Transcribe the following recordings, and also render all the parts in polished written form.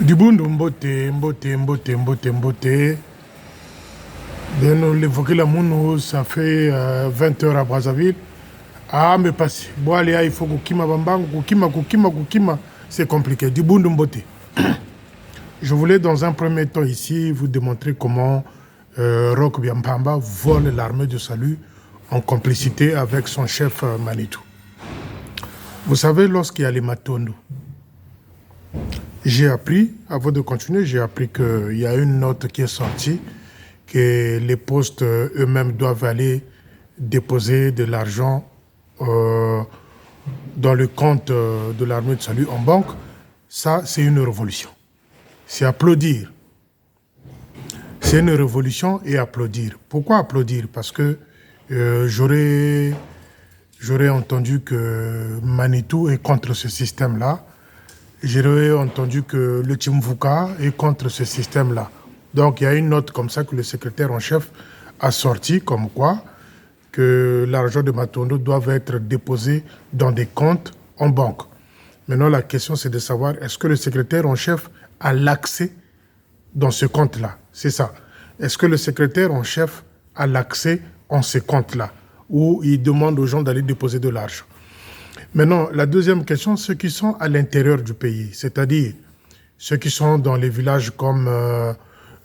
Dibundu Mbote, Mbote, Mbote, Mbote, Mbote. L'évoquer la Mounou, ça fait 20 heures à Brazzaville. Ah, mais pas si. Bon, allez, il faut Kukima Bambang, Kukima. C'est compliqué. Dibundu Mbote. Je voulais, dans un premier temps ici, vous démontrer comment Roch Biampamba vole l'armée du salut en complicité avec son chef Manitou. Vous savez, lorsqu'il y a les Matondo, j'ai appris, avant de continuer, j'ai appris qu'il y a une note qui est sortie, que les postes eux-mêmes doivent aller déposer de l'argent dans le compte de l'armée de salut en banque. Ça, c'est une révolution. C'est applaudir. C'est une révolution et applaudir. Pourquoi applaudir? Parce que j'aurais entendu que Manitou est contre ce système-là. J'aurais entendu que le Tchimvouka est contre ce système-là. Donc, il y a une note comme ça que le secrétaire en chef a sorti, comme quoi que l'argent de Matondo doit être déposé dans des comptes en banque. Maintenant, la question, c'est de savoir, est-ce que le secrétaire en chef a l'accès dans ce compte-là? C'est ça. Est-ce que le secrétaire en chef a l'accès en ces comptes-là, où il demande aux gens d'aller déposer de l'argent? Maintenant, la deuxième question, ceux qui sont à l'intérieur du pays, c'est-à-dire ceux qui sont dans les villages comme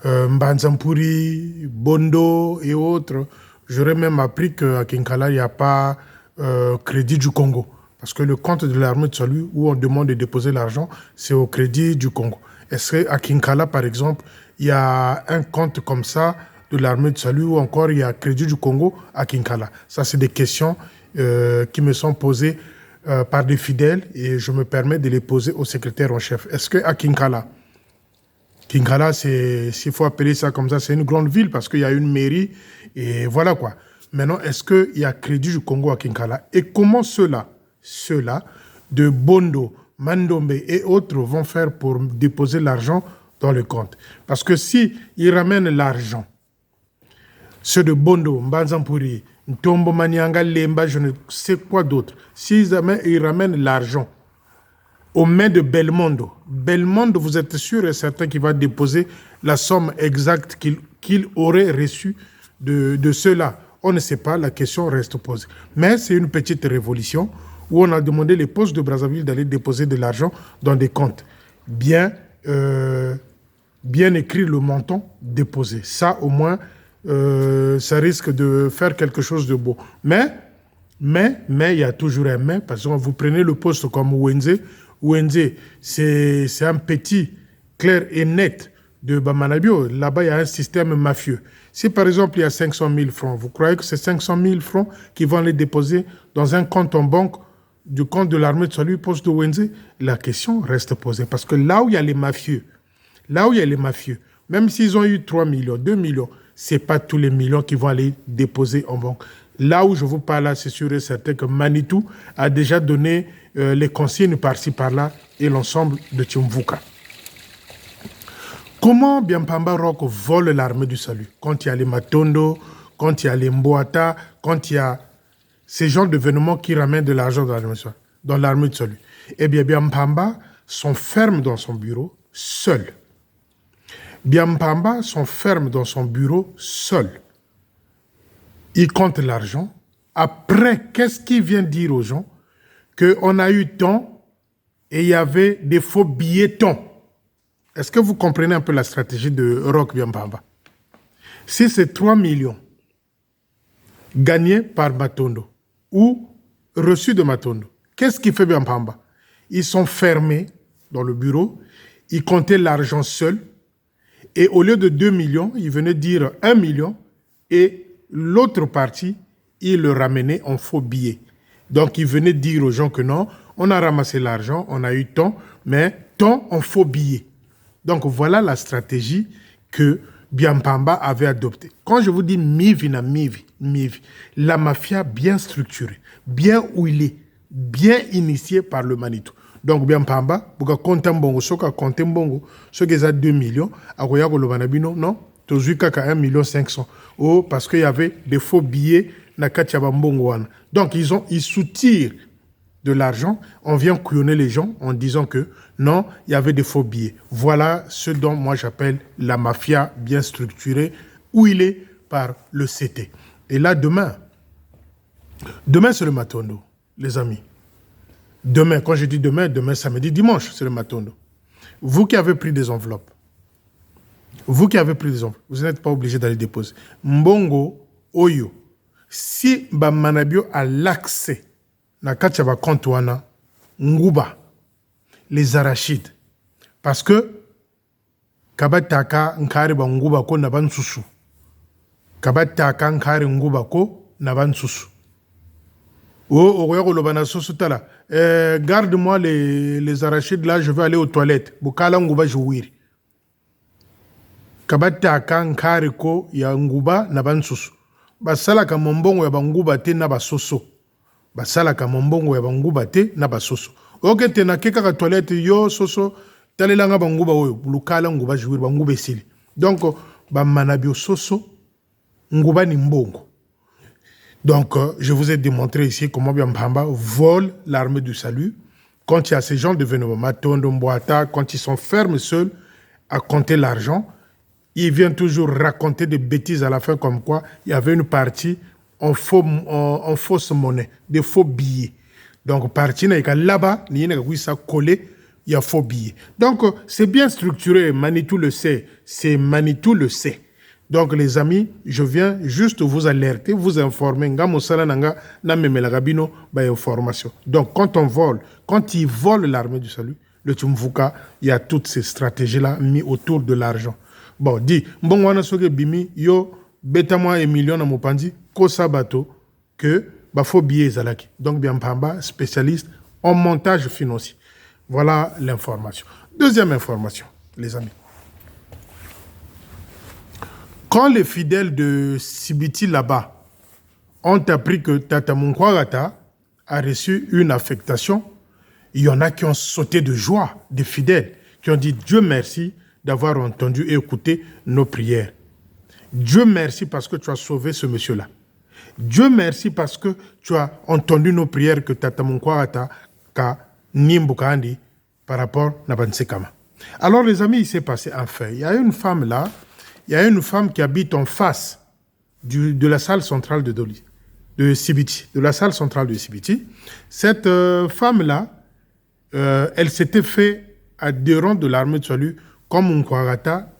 Mbanzampuri, Bondo et autres. J'aurais même appris qu'à Kinkala, il n'y a pas crédit du Congo. Parce que le compte de l'armée de salut, où on demande de déposer l'argent, c'est au crédit du Congo. Est-ce qu'à Kinkala, par exemple, il y a un compte comme ça de l'armée de salut, ou encore il y a crédit du Congo à Kinkala? Ça, c'est des questions qui me sont posées par des fidèles et je me permets de les poser au secrétaire en chef. Est-ce qu'à Kinkala, s'il faut appeler ça comme ça, c'est une grande ville parce qu'il y a une mairie et voilà quoi. Maintenant, est-ce qu'il y a crédit du Congo à Kinkala? Et comment ceux-là de Bondo, Mandombe et autres vont faire pour déposer l'argent dans le compte? Parce que si ils ramènent l'argent, ceux de Bondo, Mbanzampuri, Ntombo Manianga, Lemba, je ne sais quoi d'autre, s'ils ramènent l'argent aux mains de Belmondo, vous êtes sûr et certain qu'il va déposer la somme exacte qu'il aurait reçue de ceux-là? On ne sait pas, la question reste posée. Mais c'est une petite révolution où on a demandé les postes de Brazzaville d'aller déposer de l'argent dans des comptes. Bien écrire le montant déposé. Ça, au moins, ça risque de faire quelque chose de beau. Mais, il y a toujours un mais, parce que vous prenez le poste comme Wenze, c'est un petit, clair et net de Bamanabio. Là-bas, il y a un système mafieux. Si par exemple, il y a 500 000 francs, vous croyez que c'est 500 000 francs qui vont les déposer dans un compte en banque du compte de l'armée de salut, poste de Wenze? La question reste posée. Parce que là où il y a les mafieux, même s'ils ont eu 3 millions, 2 millions, ce n'est pas tous les millions qui vont aller déposer en banque. Là où je vous parle, là, c'est sûr et certain que Manitou a déjà donné les consignes par-ci, par-là et l'ensemble de Tchimvouka. Comment Biampamba Roch vole l'armée du salut? Quand il y a les Matondo, quand il y a les Mboata, quand il y a ces genres d'événements qui ramènent de l'argent dans l'armée du salut. Eh bien, Biampamba sont fermes dans son bureau, seul. Biampamba sont fermes dans son bureau, seul. Il compte l'argent. Après, qu'est-ce qu'il vient dire aux gens? Qu'on a eu tant et il y avait des faux billets tant. Est-ce que vous comprenez un peu la stratégie de Roch Biampamba? Si c'est 3 millions gagnés par Matondo ou reçus de Matondo, qu'est-ce qu'il fait Biampamba? Ils sont fermés dans le bureau, ils comptaient l'argent seul et au lieu de 2 millions, ils venaient dire 1 million et l'autre partie, ils le ramenaient en faux billets. Donc, ils venaient dire aux gens que non, on a ramassé l'argent, on a eu tant, mais tant en faux billets. Donc, voilà la stratégie que Biampamba avait adoptée. Quand je vous dis Mivi, la mafia bien structurée, bien huilée, bien initiée par le Manitou. Donc, Biampamba, pour compter bongo, ce qui est 2 millions, à Royago le Banabino, non, tu as 1,5 million. Oh, parce qu'il y avait des faux billets na Katiaba Mbongo. Donc, ils soutirent de l'argent, on vient couillonner les gens en disant que non, il y avait des faux billets. Voilà ce dont moi j'appelle la mafia bien structurée, où il est par le CT. Et là, demain c'est le Matondo, les amis. Demain, quand je dis demain, demain samedi, dimanche, c'est le Matondo. Vous qui avez pris des enveloppes, vous n'êtes pas obligé d'aller déposer. Mbongo, Oyo, si Manabio a l'accès na kachaba compte wana, Nguba, les arachides, parce que kabataka nkari ba Nguba ko na bansusu, kabataka nkari Nguba ko na bansusu. Garde-moi les arachides là, je vais aller aux toilettes. Bukala Nguba jouir. Kabataka nkari ko ya Nguba na bansusu. Basala ka mombongo ya banguba te na basoso. Basala ka mombongo ya banguba te na basoso. Ok, te na keka ka toilette yo soso talelanga banguba oyo lukala nguba jouir banguba esili. Donc ba manabio soso nguba ni mbongo. Donc je vous ai démontré ici comment Biambamba vole l'armée du salut quand il y a ces gens de Venomo Matondo Mboata, quand ils sont fermes seuls à compter l'argent. Il vient toujours raconter des bêtises à la fin comme quoi il y avait une partie en fausse monnaie, des faux billets. Donc, partie là-bas, il y a collé, il y a faux billets. Donc, c'est bien structuré, Manitou le sait. C'est Manitou le sait. Donc, les amis, je viens juste vous alerter, vous informer. Donc, quand ils volent l'armée du salut, le Tumvuka, il y a toutes ces stratégies-là mises autour de l'argent. Bon, dit, bon, on a soge bimi, yo, beta moi et million na mopandi, ko sabato, que, bah, faut billet zalaki. Donc, bien pamba, spécialiste en montage financier. Voilà l'information. Deuxième information, les amis. Quand les fidèles de Sibiti là-bas ont appris que Tata Munkwagata a reçu une affectation, il y en a qui ont sauté de joie, des fidèles, qui ont dit Dieu merci d'avoir entendu et écouté nos prières. Dieu merci parce que tu as sauvé ce monsieur-là. Dieu merci parce que tu as entendu nos prières que Tata Munkwagata ka Nimbukandi par rapport à Bansekama. Alors les amis, il s'est passé un fait. Il y a une femme là, il y a une femme qui habite en face de la salle centrale de Sibiti, de la salle centrale de Sibiti. Cette femme-là, elle s'était fait adhérent de l'armée de salut comme Munkwagata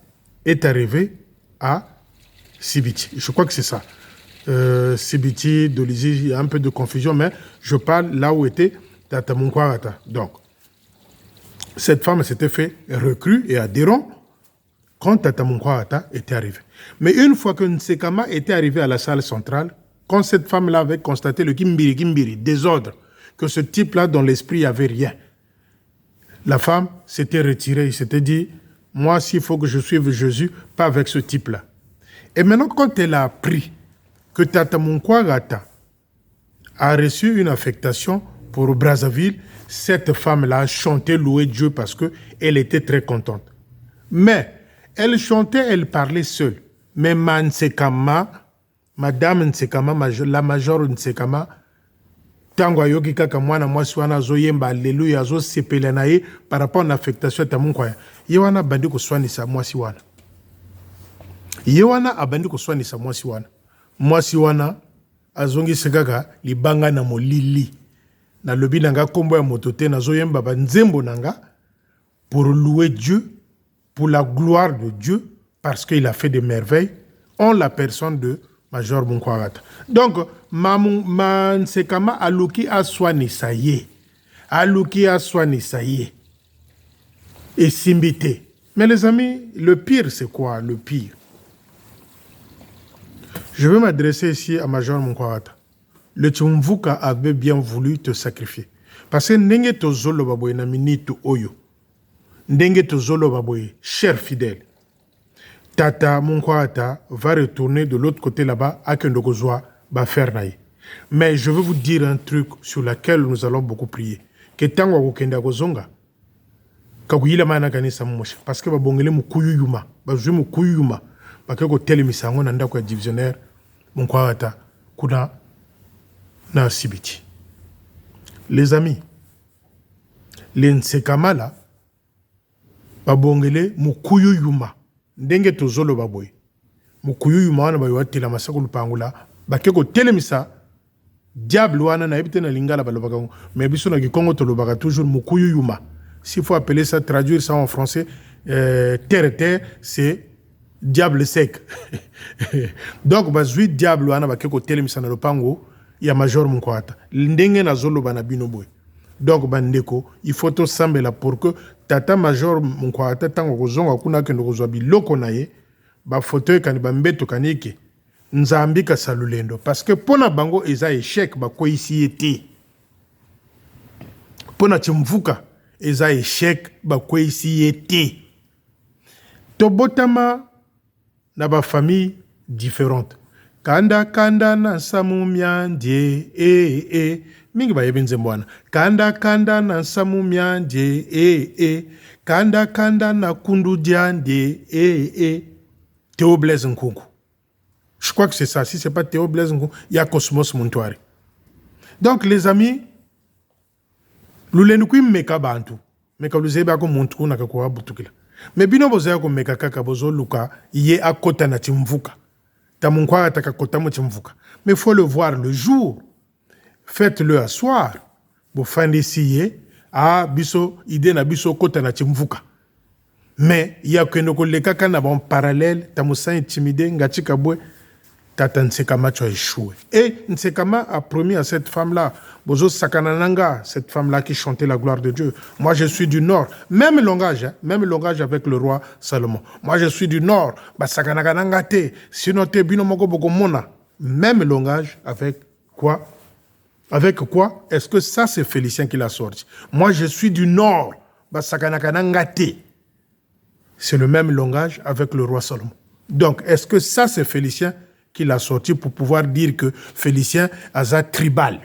est arrivé à Sibiti. Je crois que c'est ça. Sibiti, Dolizi, il y a un peu de confusion, mais je parle là où était Tata Munkwagata. Donc, cette femme s'était fait recrue et adhérent quand Tata Munkwagata était arrivé. Mais une fois que Nsekama était arrivé à la salle centrale, quand cette femme-là avait constaté le kimbiri, désordre, que ce type-là, dans l'esprit, il n'y avait rien, la femme s'était retirée, il s'était dit, moi, s'il faut que je suive Jésus, pas avec ce type-là. Et maintenant, quand elle a appris que Tata Munkwagata a reçu une affectation pour Brazzaville, cette femme-là a chanté, loué Dieu parce qu'elle était très contente. Mais elle chantait, elle parlait seule. Mais Madame Nsekama, la major Nsekama, tango ayoki kaka mwana mwasi wana zoyemba alléluia zo sepela na ye par rapport à affectation ta munkwaya. Ye wana bandi ko swanisa mwasi wana. Ye wana abandi ko swanisa mwasi wana. Mwasi wana azongi sekaka libanga na molili. Na lobi nanga kombo ya motote na zoyemba ba nzembo nanga pour louer Dieu, pour la gloire de Dieu parce qu'il a fait des merveilles en la personne de Major Munkwagata. Donc, Nsekama aluki aswani saye. Aluki aswani saye. Et simbité. Mais les amis, le pire, c'est quoi? Le pire. Je vais m'adresser ici à Major Munkwagata. Le Tumvuka avait bien voulu te sacrifier. Parce que ndenge tozolo baboye na minitu oyo. Ndenge tozolo baboye, cher fidèle. Tata Munkwagata va retourner de l'autre côté là-bas à Kendokozwa, Bafernaï. Mais je veux vous dire un truc sur lequel nous allons beaucoup prier. Que tango wakokenda kozonga, kakuyila mana kanisa mmoshi. Parce que babongele mukuyu yuma, bazwe mukuyu yuma, bakeko tele misango na ndako ya divisionnaire Munkwagata kuna na Sibiti. Les amis, les nsekama là, babongele mukuyu yuma. Ndenge tozolo baboy. Mukuyu yuma wana bayuatila masakulu pangula. Bakeko telemisa, diable wana na ebite na lingala balobaka. Mais biso na kikongo tolobaka toujours mukuyu yuma. S'il faut appeler ça, traduire ça en français, terre, c'est diable sec. Donc, bazui diable wana bakeko telemisa na lopango, ya major munkwata. Ndenge na zolo bana binoboy. Donc, bandeko, il faut tout sambela pour que tata major munkwata tango kozonga kuna kendo kozwabi loko na ye, ba fauteuil kani ba mbeto kanike, nzambi ka salulendo. Parce que pona bango eza échec ba ko ici été. Pona chimvuka eza échec ba ko ici été. Tobotama na ba famille différente. Kanda kanda na samu myandie mingi ba yebenze mbwana. Kanda kanda na samu myandie kanda kanda na kundu diandie Théo Blaise Nkunku. Je crois que c'est ça. Si c'est pas Théo Blaise Nkunku, il y a Cosmos Montouari. Donc les amis, lulenukui meka bantu. Meka luzeba ko montu na kwa butukila. Mais bino bozaya ko meka kaka bozo luka yé akota na timvuka. Tamunkwa taka kota mo timvuka. Mais faut le voir le jour. Faites-le à soir. Bo fandi siye a biso ide na biso kota na timvuka. Mais il y a que nous les kaka na bon parallèle tamusa intimidé ngatika bwe tata Nsekama tu as échoué. Et Nsekama a promis à cette femme-là, Bozo Sakanananga, cette femme-là qui chantait la gloire de Dieu. Moi, je suis du Nord. Même langage avec le roi Salomon. Moi, je suis du Nord. Ba Sakanananga te, sinon te bino moko boko mona. Même langage avec quoi? Avec quoi? Est-ce que ça, c'est Félicien qui l'a sorti? Moi, je suis du Nord. Ba Sakanananga te. C'est le même langage avec le roi Salomon. Donc, est-ce que ça, c'est Félicien qui l'a sorti pour pouvoir dire que Félicien a tribal?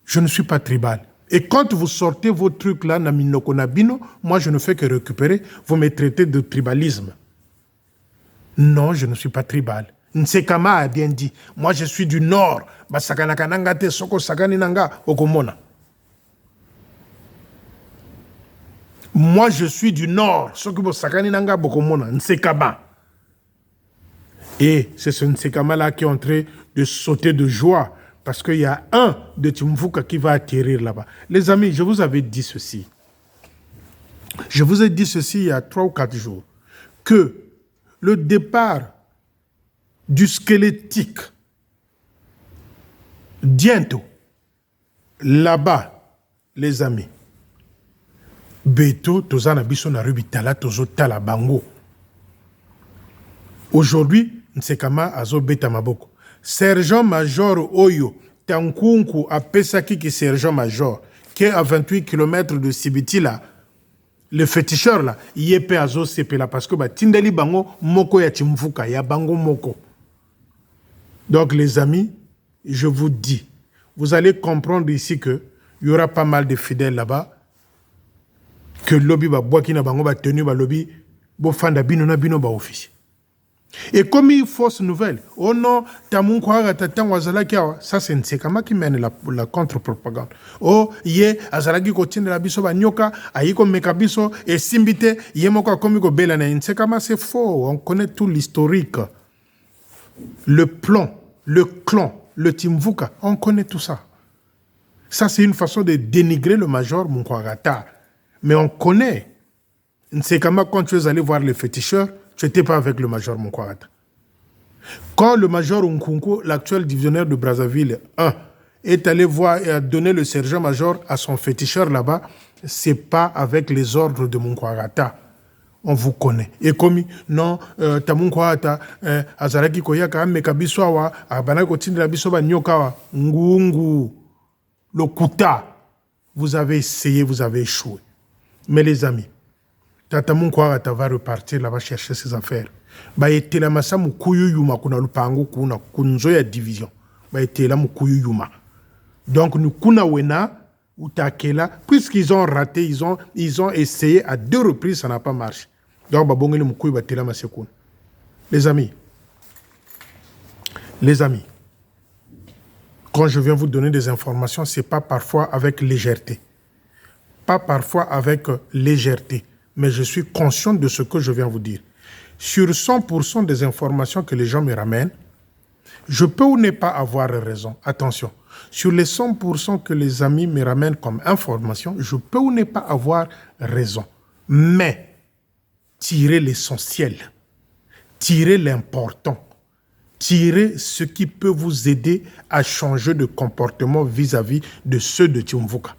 Je ne suis pas tribal. Et quand vous sortez vos trucs là, Naminoko Nabino, moi je ne fais que récupérer, vous me traitez de tribalisme. Non, je ne suis pas tribal. Nsekama a bien dit, moi je suis du Nord. Basakanakananga te soko sakaninanga okomona. Moi je suis du Nord. Soko sakaninanga bokomona. Nsekama. Et c'est ce Nsekama-là qui est en train de sauter de joie parce qu'il y a un de Timvuka qui va atterrir là-bas. Les amis, je vous avais dit ceci. Je vous ai dit ceci il y a 3 ou 4 jours. Que le départ du squelettique bientôt, là-bas, les amis, Beto, Tozana Bissona Rubitala, Tozo Talabango. Aujourd'hui, Nsekama azo beta maboko. Sergent-major Oyo, Tankunku a Pesaki qui sergent-major, qui est à 28 km de Sibiti là, le féticheur là, il est azo sepe là, parce que bah, Tindeli Bango, Moko ya Timvuka, ya Bango Moko. Donc les amis, je vous dis, vous allez comprendre ici que il y aura pas mal de fidèles là-bas, que lobby ba boaki na bango ba tenu ba lobby, bo fanda bino na bino ba office. Et comme il fausse nouvelle, oh non, ça c'est Nsekama qui mène la contre-propagande. Oh, yé, azalaki kotine la biso ba nyoka, ayiko mekabiso, et simbite, yé moko komiko belane. Nsekama c'est faux, on connaît tout l'historique. Le plan, le clan, le Timvuka, on connaît tout ça. Ça c'est une façon de dénigrer le major Munkwagata. Mais on connaît. Nsekama, quand tu es allé voir les féticheurs, tu n'étais pas avec le major Munkwagata. Quand le major Nkunku, l'actuel divisionnaire de Brazzaville 1, est allé voir et a donné le sergent-major à son féticheur là-bas, ce n'est pas avec les ordres de Munkwagata. On vous connaît. Et comme, non, Tamunkwagata, Azaraki Koyaka, Mekabiswawa, Abanako Tindra Bisoba Nyokawa, Ngungu, le Kuta, vous avez essayé, vous avez échoué. Mais les amis, Tata Munkwagata va repartir là-bas chercher ses affaires. Ba etela masa mukuyu yuma kuna lupango kuna kunzo ya division. Ba etela mukuyu yuma. Donc nous kuna wena utakela puisqu'ils ont raté, ils ont essayé à 2 reprises, ça n'a pas marché. Donc ba bongeli mukuyu ba tela masa kuna. Les amis, Quand je viens vous donner des informations, ce n'est pas parfois avec légèreté. Pas parfois avec légèreté, mais je suis conscient de ce que je viens vous dire. Sur 100% des informations que les gens me ramènent, je peux ou ne pas avoir raison. Attention, sur les 100% que les amis me ramènent comme information, je peux ou ne pas avoir raison. Mais tirez l'essentiel, tirez l'important, tirez ce qui peut vous aider à changer de comportement vis-à-vis de ceux de Tiumvuka.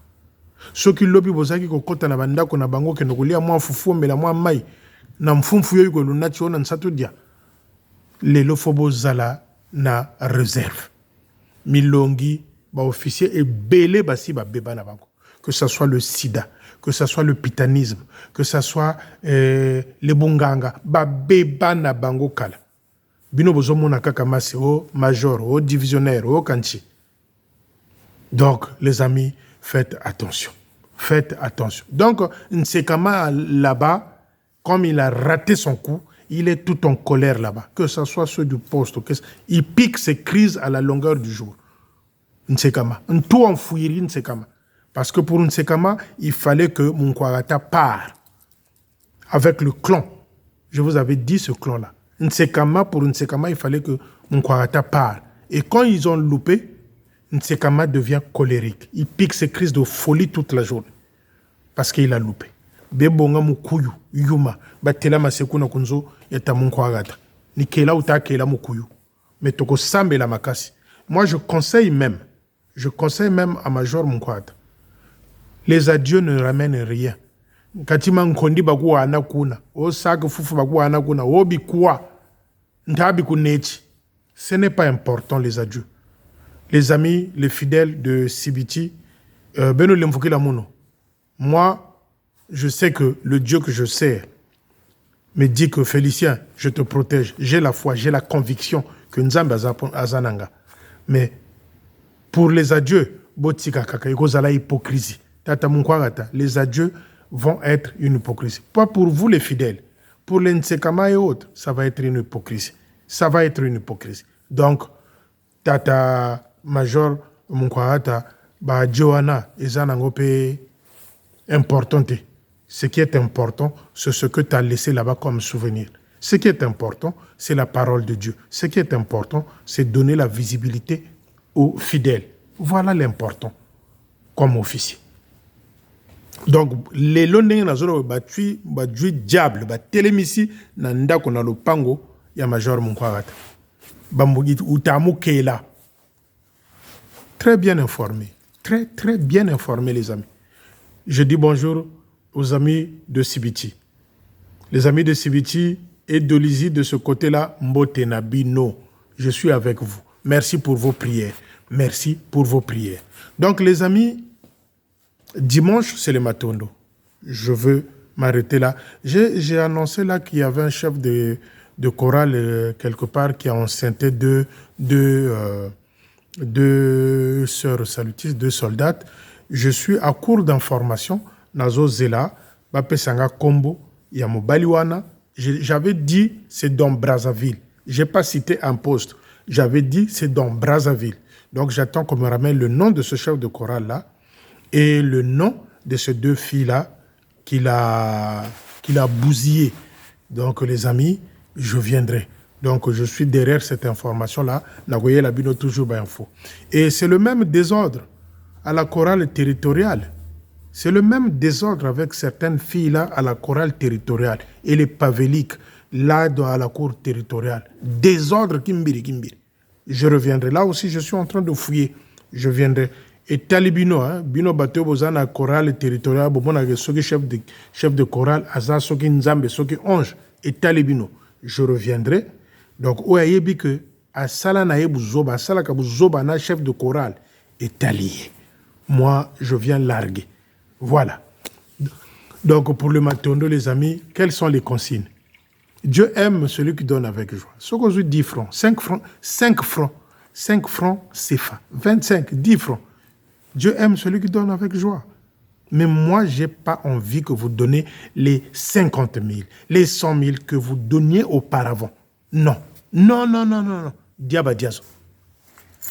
Ceux qui lobi bozaki kokota na bandako na bango ke nokolia mwa fufu mela mwa mai na mfumfu yo ko lunati ona nsato dia lelo fobo zala na réserve milongi ba officier et belé basi ba beba na bango, que ça soit le sida, que ça soit le pitanisme, que ça soit le bunganga ba beba na bango kala bino bozo mona kaka masi o major o divisionnaire o kanchi. Donc les amis, faites attention. Faites attention. Donc, Nsekama là-bas, comme il a raté son coup, il est tout en colère là-bas. Que ce soit ceux du poste, il pique ses crises à la longueur du jour. Nsekama. Tout enfouir Nsekama. Parce que pour Nsekama, il fallait que Munkwarata part avec le clan. Je vous avais dit ce clan-là. Nsekama, pour Nsekama, il fallait que Munkwarata part. Et quand ils ont loupé, Nsekama devient colérique. Il pique ses crises de folie toute la journée. Parce qu'il a loupé. Bebonga mukuyu, yuma, batela masekuna kunzo, yata munkwagata. Ni kela uta kela mukuyu. Mais toko sambe la makasi. Moi, je conseille même à Major Munkwagata. Les adieux ne ramènent rien. Katima nkondi bagu anakuna, o sak fufu bagu anakuna, o bikwa, ntabi kunechi. Ce n'est pas important, les adieux. Les amis, les fidèles de Sibiti, Beno Lemfouki Lamuno, moi, je sais que le Dieu que je sers me dit que Félicien, je te protège. J'ai la foi, j'ai la conviction que Nzambe Azananga. Mais pour les adieux, hypocrisie. Les adieux vont être une hypocrisie. Pas pour vous les fidèles. Pour les Nsekama et autres, ça va être une hypocrisie. Ça va être une hypocrisie. Donc, Tata Major Munkwagata, ba Johanna, Ezanangope, importante. Ce qui est important, c'est ce que tu as laissé là-bas comme souvenir. Ce qui est important, c'est la parole de Dieu. Ce qui est important, c'est donner la visibilité aux fidèles. Voilà l'important comme officier. Donc, les londins nazoro batui diable, ba télémisi nanda kona lo pango ya Major Munkwagata. Bambugi utamu kela. Très bien informé. Très, très bien informé, les amis. Je dis bonjour aux amis de Sibiti. Les amis de Sibiti et de Lizy de ce côté-là, Mbotenabino. Je suis avec vous. Merci pour vos prières. Merci pour vos prières. Donc, les amis, dimanche, c'est le Matondo. Je veux m'arrêter là. J'ai annoncé là qu'il y avait un chef de chorale quelque part qui a enceinté deux sœurs salutistes, deux soldates. Je suis à court d'informations. Nazo Zela, Bapesanga Kombo, Yamobaliwana. J'avais dit c'est dans Brazzaville. Je n'ai pas cité un poste. J'avais dit c'est dans Brazzaville. Donc j'attends qu'on me ramène le nom de ce chef de chorale là et le nom de ces deux filles là qu'il a bousillé. Donc les amis, je viendrai. Donc je suis derrière cette information là. Nagoye Labino toujours info. Et c'est le même désordre à la chorale territoriale. C'est le même désordre avec certaines filles là à la chorale territoriale et les pavéliques là à la cour territoriale. Désordre kimbiri. Je reviendrai. Là aussi, je suis en train de fouiller. Je viendrai. Et Talibino, Bino Bateo Bozana chorale territoriale, Bobona chef de chorale, Aza Soki Nzambe, Soki Onge, et Talibino. Je reviendrai. Donc, Oyayebi que Asala Naebu Zoba, Asala Kabu Zoba, na chef de chorale, est allié. Moi, je viens larguer. Voilà. Donc, pour le Matondo, les amis, quelles sont les consignes? Dieu aime celui qui donne avec joie. Ce qu'on dit 10 francs, 5 francs, 5 francs, 5 francs CFA, 25, 10 francs. Dieu aime celui qui donne avec joie. Mais moi, je n'ai pas envie que vous donnez les 50 000, les 100 000 que vous donniez auparavant. Non. Non. Diaba Diazo.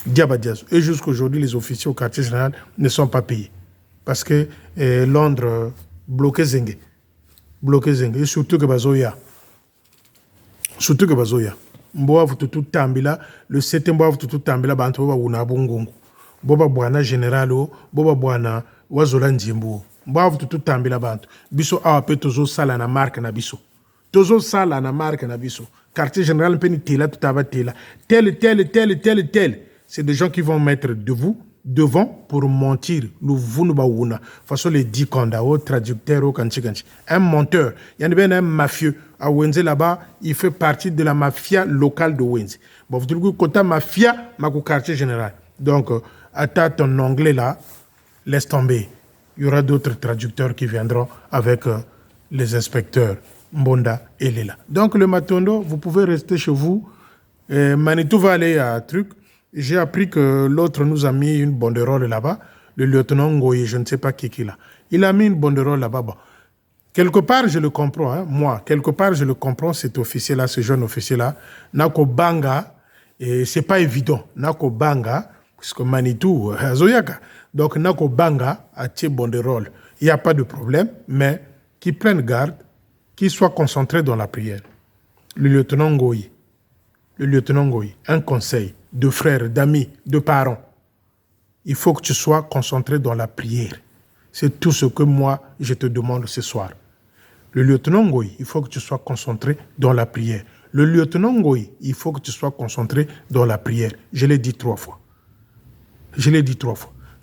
Diaba Diasso. Et jusqu'à aujourd'hui, les officiers au quartier général ne sont pas payés. Parce que Londres bloquait Zengue. Bloqué Zengue. Et surtout que Bazoya. Surtout que Bazoya. Mboa vututu tambila. Le 7 mboa vututu tambila. Bantu boba wuna bungungu. Boba bwana generalo. Boba bwana wazola njimbu. Mboa vututu tambila bantu. Biso awape tozo sala na marque na biso. Tozo sala na marque na biso. Quartier général peni tela tutava tela. Tel. C'est des gens qui vont mettre devant pour mentir. De façon, les 10 kondao, traducteurs, au kanchi. Un menteur. Il y a un mafieux. À Wenze, là-bas, il fait partie de la mafia locale de Wenze. Bon, vous dites que la mafia, ma quartier général. Donc, attends ton anglais là, laisse tomber. Il y aura d'autres traducteurs qui viendront avec les inspecteurs Mbonda et Lela. Donc, le Matondo, vous pouvez rester chez vous. Manitou va aller à truc. J'ai appris que l'autre nous a mis une banderole là-bas, le lieutenant Ngoye, je ne sais pas qui là. Il a mis une banderole là-bas. Bon. Quelque part, je le comprends, hein, moi. Quelque part, je le comprends, cet officier-là, ce jeune officier-là. Nako Banga, et c'est pas évident. Nako Banga, puisque Manitou, Zoyaka. Donc, Nako Banga a tiré banderole. Il n'y a pas de problème, mais qu'il prenne garde, qu'il soit concentré dans la prière. Le lieutenant Ngoye, un conseil de frères, d'amis, de parents. Il faut que tu sois concentré dans la prière. C'est tout ce que moi, je te demande ce soir. Le lieutenant Ngoye, il faut que tu sois concentré dans la prière. Le lieutenant Ngoye, il faut que tu sois concentré dans la prière. Je l'ai dit 3 fois.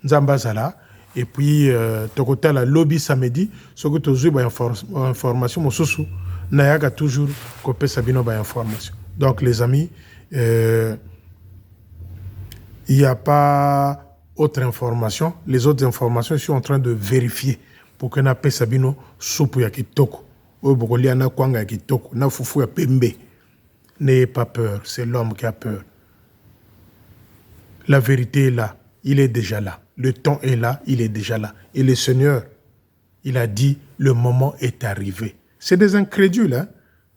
Nzambazala, et puis, Tokota la lobby samedi, ce que tu as information, mon sousou, Nayaga toujours copé Sabino ba information. Donc, les amis, il n'y a pas autre information. Les autres informations, je suis en train de vérifier pour que Napé Sabino soupe ya kitoko. Ou bokolia na kwanga ya kitoko. Na fufu ya pembe. N'ayez pas peur. C'est l'homme qui a peur. La vérité est là. Il est déjà là. Le temps est là. Il est déjà là. Et le Seigneur, il a dit, le moment est arrivé. C'est des incrédules, hein.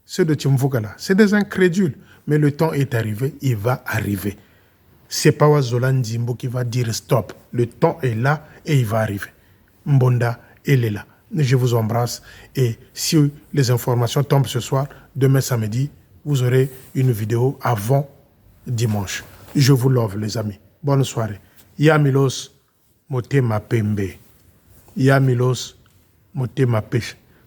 Ceux de Tchimvukala. C'est des incrédules. Mais le temps est arrivé. Il va arriver. C'est pas Wazola Nzimbo qui va dire stop. Le temps est là et il va arriver. Mbonda, elle est là. Je vous embrasse. Et si les informations tombent ce soir, demain samedi, vous aurez une vidéo avant dimanche. Je vous love, les amis. Bonne soirée. Yamilos Motema Pembe. Yamilos Motema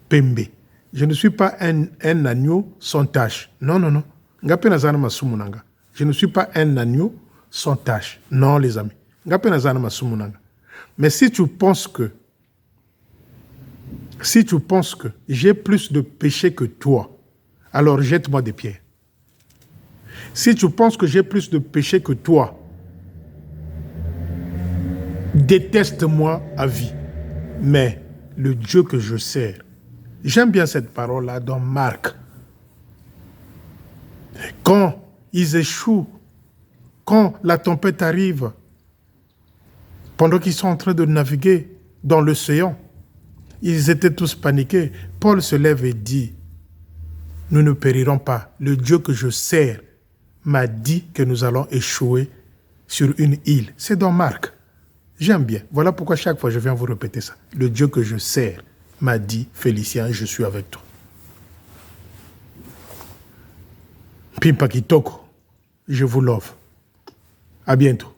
Pembe. Je ne suis pas un agneau sans tache. Non. Je ne suis pas un agneau sans tâche. Non, les amis. Mais si tu penses que j'ai plus de péché que toi, alors jette-moi des pierres. Si tu penses que j'ai plus de péché que toi, déteste-moi à vie. Mais le Dieu que je sers, j'aime bien cette parole-là dans Marc. Quand ils échouent, quand la tempête arrive, pendant qu'ils sont en train de naviguer dans l'océan, ils étaient tous paniqués. Paul se lève et dit, nous ne périrons pas. Le Dieu que je sers m'a dit que nous allons échouer sur une île. C'est dans Marc. J'aime bien. Voilà pourquoi chaque fois je viens vous répéter ça. Le Dieu que je sers m'a dit, Félicien, je suis avec toi. Pimpa Kitoko, je vous love. À bientôt.